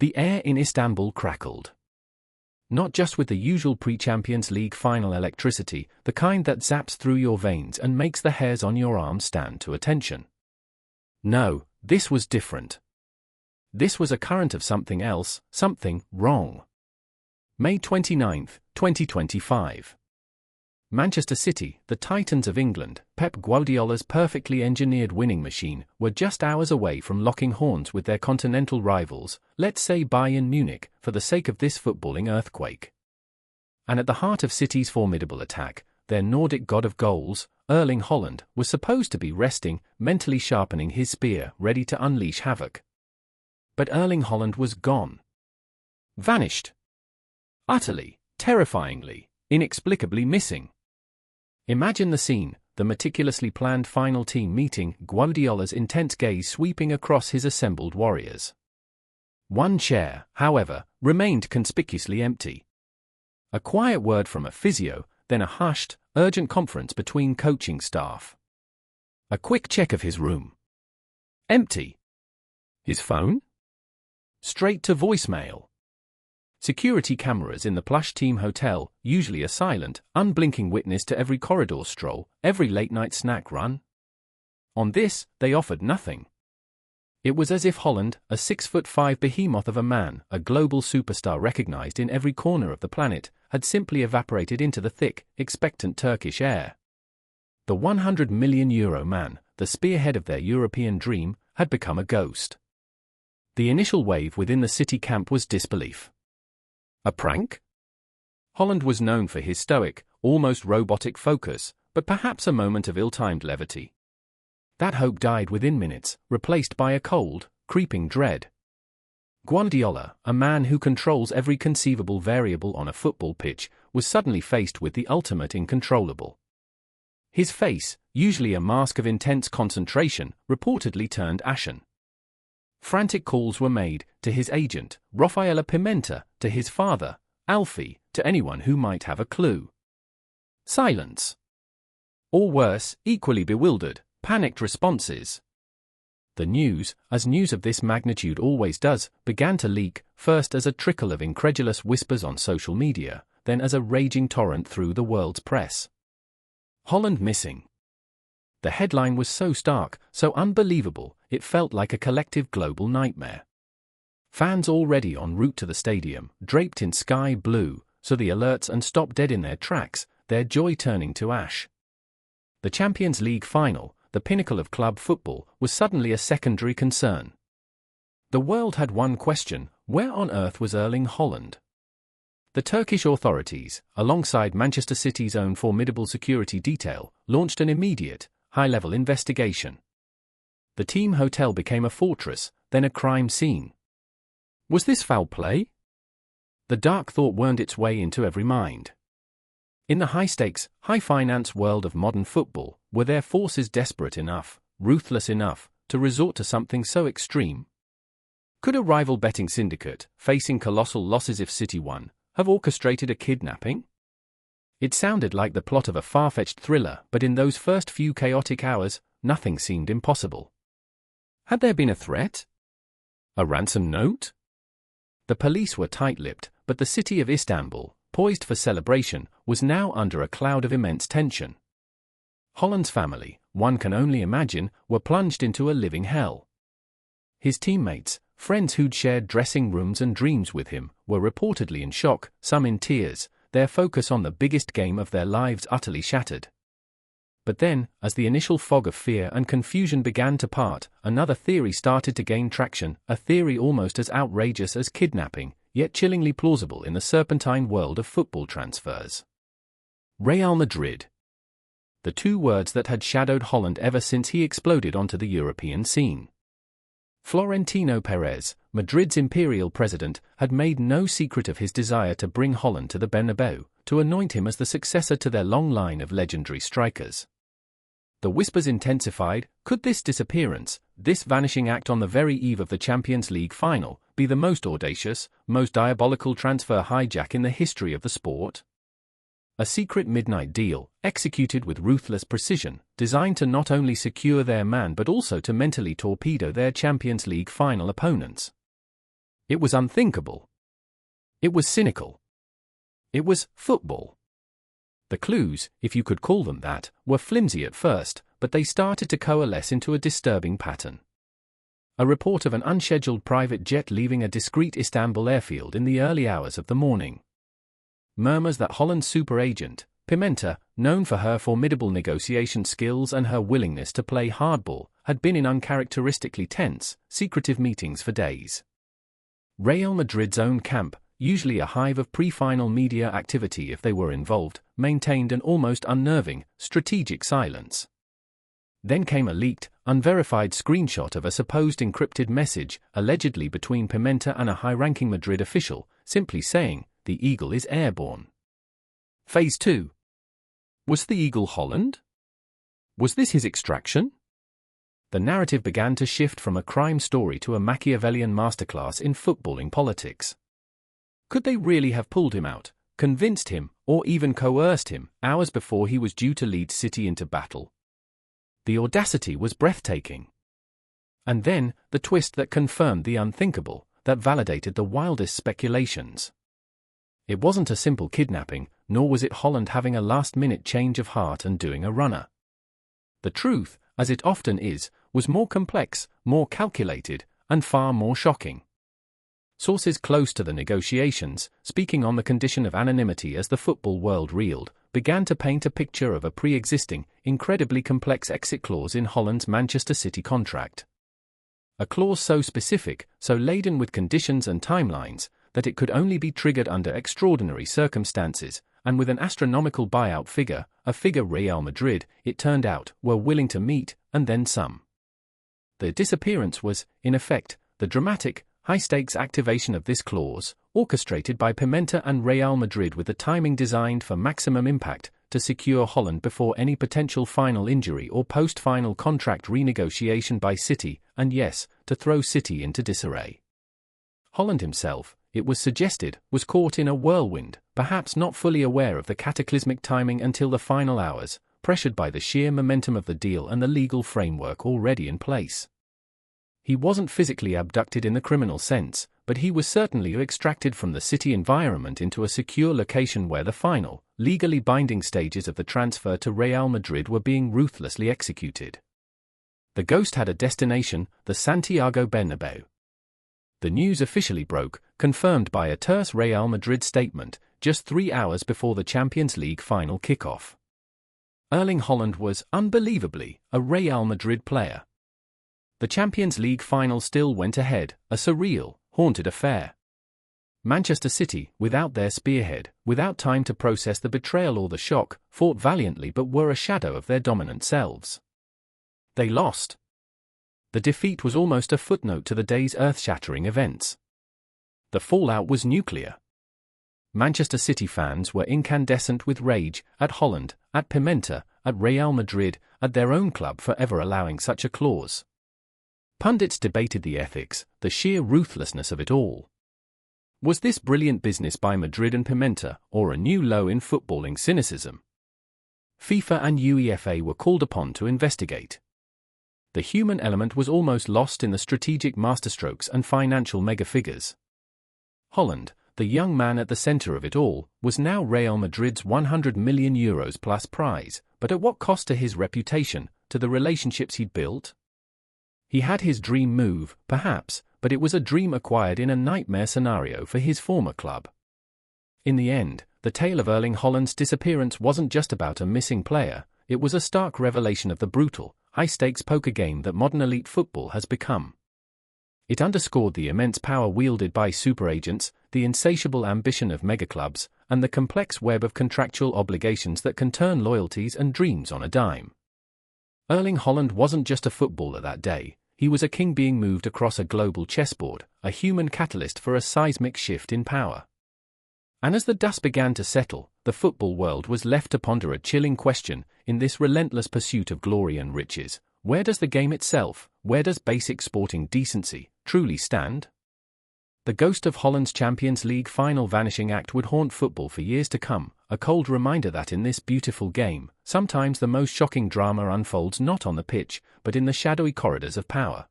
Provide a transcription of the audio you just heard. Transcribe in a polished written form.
The air in Istanbul crackled. Not just with the usual pre-Champions League final electricity, the kind that zaps through your veins and makes the hairs on your arms stand to attention. No, this was different. This was a current of something else, something wrong. May 29, 2025. Manchester City, the Titans of England, Pep Guardiola's perfectly engineered winning machine, were just hours away from locking horns with their continental rivals, let's say Bayern Munich, for the sake of this footballing earthquake. And at the heart of City's formidable attack, their Nordic god of goals, Erling Haaland, was supposed to be resting, mentally sharpening his spear, ready to unleash havoc. But Erling Haaland was gone. Vanished. Utterly, terrifyingly, inexplicably missing. Imagine the scene, the meticulously planned final team meeting, Guardiola's intense gaze sweeping across his assembled warriors. One chair, however, remained conspicuously empty. A quiet word from a physio, then a hushed, urgent conference between coaching staff. A quick check of his room. Empty. His phone? Straight to voicemail. Security cameras in the plush team hotel, usually a silent, unblinking witness to every corridor stroll, every late-night snack run. On this, they offered nothing. It was as if Haaland, a 6'5" behemoth of a man, a global superstar recognized in every corner of the planet, had simply evaporated into the thick, expectant Turkish air. The €100 million man, the spearhead of their European dream, had become a ghost. The initial wave within the City camp was disbelief. A prank? Haaland was known for his stoic, almost robotic focus, but perhaps a moment of ill-timed levity. That hope died within minutes, replaced by a cold, creeping dread. Guardiola, a man who controls every conceivable variable on a football pitch, was suddenly faced with the ultimate incontrollable. His face, usually a mask of intense concentration, reportedly turned ashen. Frantic calls were made, to his agent, Rafaela Pimenta, to his father, Alfie, to anyone who might have a clue. Silence. Or worse, equally bewildered, panicked responses. The news, as news of this magnitude always does, began to leak, first as a trickle of incredulous whispers on social media, then as a raging torrent through the world's press. Haaland missing. The headline was so stark, so unbelievable, it felt like a collective global nightmare. Fans already en route to the stadium, draped in sky blue, saw the alerts and stopped dead in their tracks, their joy turning to ash. The Champions League final, the pinnacle of club football, was suddenly a secondary concern. The world had one question: where on earth was Erling Haaland? The Turkish authorities, alongside Manchester City's own formidable security detail, launched an immediate, high-level investigation. The team hotel became a fortress, then a crime scene. Was this foul play? The dark thought wormed its way into every mind. In the high-stakes, high-finance world of modern football, were there forces desperate enough, ruthless enough, to resort to something so extreme? Could a rival betting syndicate, facing colossal losses if City won, have orchestrated a kidnapping? It sounded like the plot of a far-fetched thriller, but in those first few chaotic hours, nothing seemed impossible. Had there been a threat? A ransom note? The police were tight-lipped, but the city of Istanbul, poised for celebration, was now under a cloud of immense tension. Haaland's family, one can only imagine, were plunged into a living hell. His teammates, friends who'd shared dressing rooms and dreams with him, were reportedly in shock, some in tears, their focus on the biggest game of their lives utterly shattered. But then, as the initial fog of fear and confusion began to part, another theory started to gain traction, a theory almost as outrageous as kidnapping, yet chillingly plausible in the serpentine world of football transfers. Real Madrid. The two words that had shadowed Haaland ever since he exploded onto the European scene. Florentino Perez, Madrid's imperial president, had made no secret of his desire to bring Haaland to the Bernabeu, to anoint him as the successor to their long line of legendary strikers. The whispers intensified: could this disappearance, this vanishing act on the very eve of the Champions League final, be the most audacious, most diabolical transfer hijack in the history of the sport? A secret midnight deal, executed with ruthless precision, designed to not only secure their man but also to mentally torpedo their Champions League final opponents. It was unthinkable. It was cynical. It was football. The clues, if you could call them that, were flimsy at first, but they started to coalesce into a disturbing pattern. A report of an unscheduled private jet leaving a discreet Istanbul airfield in the early hours of the morning. Murmurs that Haaland's super agent, Pimenta, known for her formidable negotiation skills and her willingness to play hardball, had been in uncharacteristically tense, secretive meetings for days. Real Madrid's own camp, usually a hive of pre-final media activity if they were involved, maintained an almost unnerving, strategic silence. Then came a leaked, unverified screenshot of a supposed encrypted message, allegedly between Pimenta and a high-ranking Madrid official, simply saying, "The Eagle is airborne." Phase 2. Was the Eagle Haaland? Was this his extraction? The narrative began to shift from a crime story to a Machiavellian masterclass in footballing politics. Could they really have pulled him out, convinced him, or even coerced him, hours before he was due to lead City into battle? The audacity was breathtaking. And then, the twist that confirmed the unthinkable, that validated the wildest speculations. It wasn't a simple kidnapping, nor was it Haaland having a last-minute change of heart and doing a runner. The truth, as it often is, was more complex, more calculated, and far more shocking. Sources close to the negotiations, speaking on the condition of anonymity as the football world reeled, began to paint a picture of a pre-existing, incredibly complex exit clause in Haaland's Manchester City contract. A clause so specific, so laden with conditions and timelines, that it could only be triggered under extraordinary circumstances, and with an astronomical buyout figure, a figure Real Madrid, it turned out, were willing to meet, and then some. The disappearance was, in effect, the dramatic, high-stakes activation of this clause, orchestrated by Pimenta and Real Madrid with the timing designed for maximum impact, to secure Haaland before any potential final injury or post-final contract renegotiation by City, and yes, to throw City into disarray. Haaland himself, it was suggested, was caught in a whirlwind, perhaps not fully aware of the cataclysmic timing until the final hours, pressured by the sheer momentum of the deal and the legal framework already in place. He wasn't physically abducted in the criminal sense, but he was certainly extracted from the City environment into a secure location where the final, legally binding stages of the transfer to Real Madrid were being ruthlessly executed. The ghost had a destination, the Santiago Bernabeu. The news officially broke, confirmed by a terse Real Madrid statement, just 3 hours before the Champions League final kickoff. Erling Haaland was, unbelievably, a Real Madrid player. The Champions League final still went ahead, a surreal, haunted affair. Manchester City, without their spearhead, without time to process the betrayal or the shock, fought valiantly but were a shadow of their dominant selves. They lost. The defeat was almost a footnote to the day's earth-shattering events. The fallout was nuclear. Manchester City fans were incandescent with rage, at Haaland, at Pimenta, at Real Madrid, at their own club for ever allowing such a clause. Pundits debated the ethics, the sheer ruthlessness of it all. Was this brilliant business by Madrid and Pimenta, or a new low in footballing cynicism? FIFA and UEFA were called upon to investigate. The human element was almost lost in the strategic masterstrokes and financial mega-figures. Haaland, the young man at the centre of it all, was now Real Madrid's €100 million plus prize, but at what cost to his reputation, to the relationships he'd built? He had his dream move, perhaps, but it was a dream acquired in a nightmare scenario for his former club. In the end, the tale of Erling Haaland's disappearance wasn't just about a missing player, it was a stark revelation of the brutal, high-stakes poker game that modern elite football has become. It underscored the immense power wielded by superagents, the insatiable ambition of megaclubs, and the complex web of contractual obligations that can turn loyalties and dreams on a dime. Erling Haaland wasn't just a footballer that day, he was a king being moved across a global chessboard, a human catalyst for a seismic shift in power. And as the dust began to settle, the football world was left to ponder a chilling question: in this relentless pursuit of glory and riches, where does the game itself, where does basic sporting decency, truly stand? The ghost of Haaland's Champions League final vanishing act would haunt football for years to come, a cold reminder that in this beautiful game, sometimes the most shocking drama unfolds not on the pitch, but in the shadowy corridors of power.